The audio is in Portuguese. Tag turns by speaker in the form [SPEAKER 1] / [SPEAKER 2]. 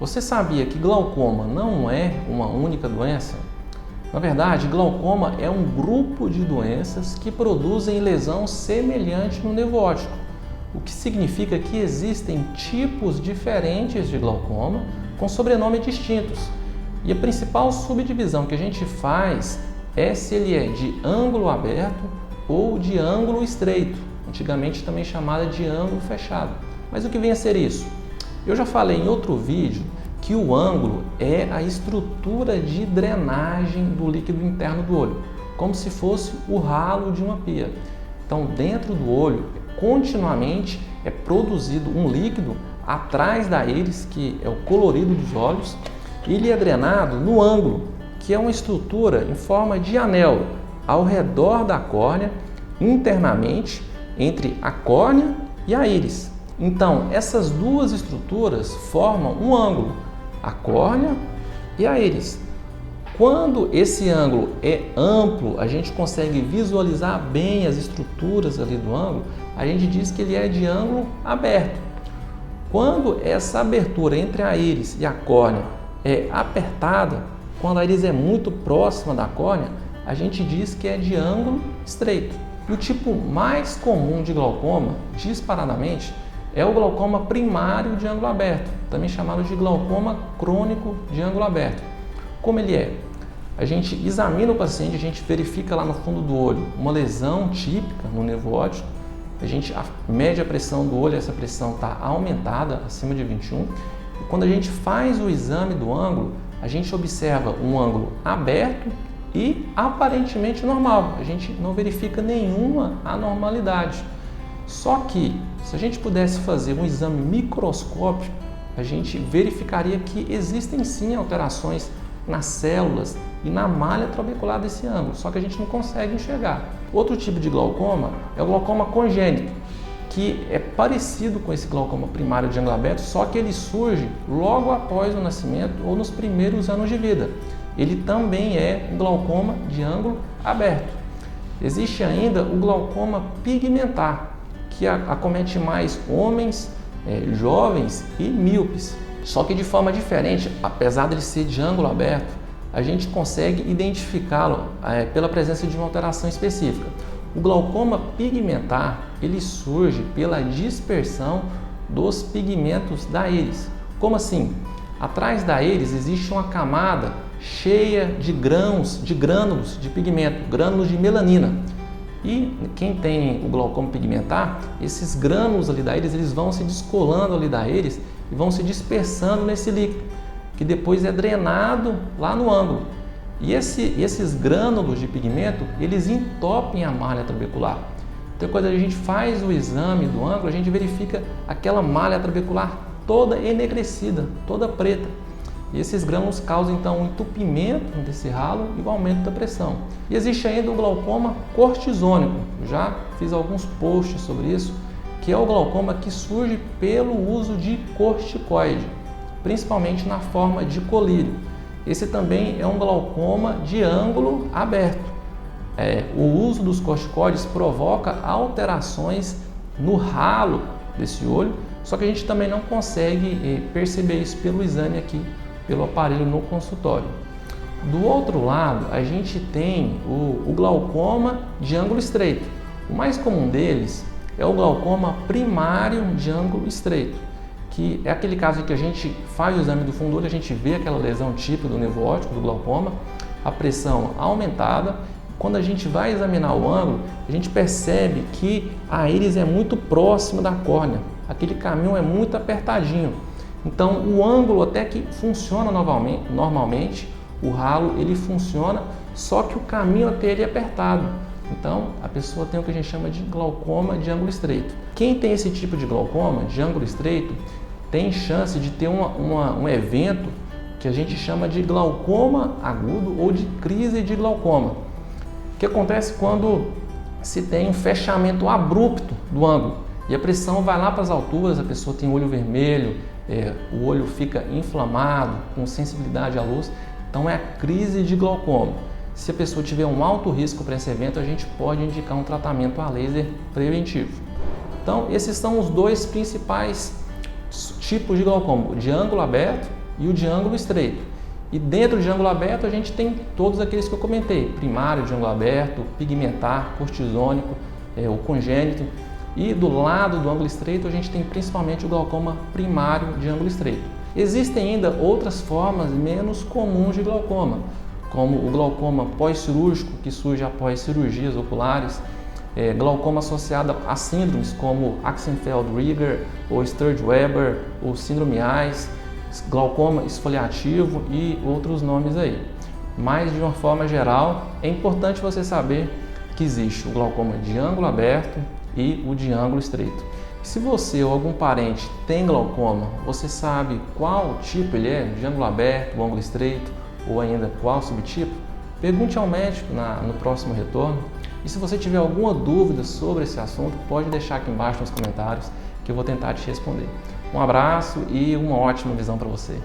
[SPEAKER 1] Você sabia que glaucoma não é uma única doença? Na verdade, glaucoma é um grupo de doenças que produzem lesão semelhante no nervo óptico, o que significa que existem tipos diferentes de glaucoma com sobrenomes distintos. E a principal subdivisão que a gente faz é se ele é de ângulo aberto ou de ângulo estreito, antigamente também chamada de ângulo fechado. Mas o que vem a ser isso? Eu já falei em outro vídeo que o ângulo é a estrutura de drenagem do líquido interno do olho, como se fosse o ralo de uma pia. Então, dentro do olho, continuamente é produzido um líquido atrás da íris, que é o colorido dos olhos, e ele é drenado no ângulo, que é uma estrutura em forma de anel ao redor da córnea, internamente entre a córnea e a íris. Então, essas duas estruturas formam um ângulo, a córnea e a íris. Quando esse ângulo é amplo, a gente consegue visualizar bem as estruturas ali do ângulo, a gente diz que ele é de ângulo aberto. Quando essa abertura entre a íris e a córnea é apertada, quando a íris é muito próxima da córnea, a gente diz que é de ângulo estreito. E o tipo mais comum de glaucoma, disparadamente, é o glaucoma primário de ângulo aberto, também chamado de glaucoma crônico de ângulo aberto. Como ele é? A gente examina o paciente, a gente verifica lá no fundo do olho uma lesão típica no nervo óptico, a gente mede a pressão do olho, essa pressão está aumentada, acima de 21, e quando a gente faz o exame do ângulo, a gente observa um ângulo aberto e aparentemente normal, a gente não verifica nenhuma anormalidade. Só que, se a gente pudesse fazer um exame microscópico, a gente verificaria que existem sim alterações nas células e na malha trabecular desse ângulo, só que a gente não consegue enxergar. Outro tipo de glaucoma é o glaucoma congênito, que é parecido com esse glaucoma primário de ângulo aberto, só que ele surge logo após o nascimento ou nos primeiros anos de vida. Ele também é um glaucoma de ângulo aberto. Existe ainda o glaucoma pigmentar, que acomete mais homens jovens e míopes. Só que de forma diferente, apesar dele ser de ângulo aberto, a gente consegue identificá-lo pela presença de uma alteração específica. O glaucoma pigmentar, ele surge pela dispersão dos pigmentos da íris. Como assim? Atrás da íris existe uma camada cheia de grãos, de grânulos de pigmento, grânulos de melanina. E quem tem o glaucoma pigmentar, esses grânulos ali da íris, eles vão se descolando ali da íris e vão se dispersando nesse líquido, que depois é drenado lá no ângulo. E esses grânulos de pigmento, eles entopem a malha trabecular. Então, quando a gente faz o exame do ângulo, a gente verifica aquela malha trabecular toda enegrecida, toda preta. E esses grânulos causam então um entupimento desse ralo e o aumento da pressão. E existe ainda o glaucoma cortisônico, já fiz alguns posts sobre isso, que é o glaucoma que surge pelo uso de corticoide, principalmente na forma de colírio. Esse também é um glaucoma de ângulo aberto. O uso dos corticoides provoca alterações no ralo desse olho, só que a gente também não consegue perceber isso pelo exame aqui, pelo aparelho no consultório. Do outro lado, a gente tem o glaucoma de ângulo estreito. O mais comum deles é o glaucoma primário de ângulo estreito, que é aquele caso em que a gente faz o exame do fundo do olho, a gente vê aquela lesão típica do nervo óptico, do glaucoma, a pressão aumentada. Quando a gente vai examinar o ângulo, a gente percebe que a íris é muito próxima da córnea, aquele caminho é muito apertadinho. Então, o ângulo até que funciona normalmente, o ralo ele funciona, só que o caminho até ele é apertado. Então, a pessoa tem o que a gente chama de glaucoma de ângulo estreito. Quem tem esse tipo de glaucoma de ângulo estreito tem chance de ter um evento que a gente chama de glaucoma agudo ou de crise de glaucoma, que acontece quando se tem um fechamento abrupto do ângulo e a pressão vai lá para as alturas, a pessoa tem olho vermelho, o olho fica inflamado, com sensibilidade à luz, então é a crise de glaucoma. Se a pessoa tiver um alto risco para esse evento, a gente pode indicar um tratamento a laser preventivo. Então, esses são os dois principais tipos de glaucoma, de ângulo aberto e o de ângulo estreito. E dentro de ângulo aberto a gente tem todos aqueles que eu comentei: primário de ângulo aberto, pigmentar, cortisônico, o congênito. E do lado do ângulo estreito a gente tem principalmente o glaucoma primário de ângulo estreito. Existem ainda outras formas menos comuns de glaucoma, como o glaucoma pós-cirúrgico, que surge após cirurgias oculares, glaucoma associado a síndromes como Axenfeld-Rieger, ou Sturge-Weber, ou síndrome AIS, glaucoma esfoliativo e outros nomes aí. Mas de uma forma geral, é importante você saber que existe o glaucoma de ângulo aberto e o de ângulo estreito. Se você ou algum parente tem glaucoma, você sabe qual tipo ele é, de ângulo aberto, ângulo estreito, ou ainda qual subtipo? Pergunte ao médico no próximo retorno. E se você tiver alguma dúvida sobre esse assunto, pode deixar aqui embaixo nos comentários que eu vou tentar te responder. Um abraço e uma ótima visão para você.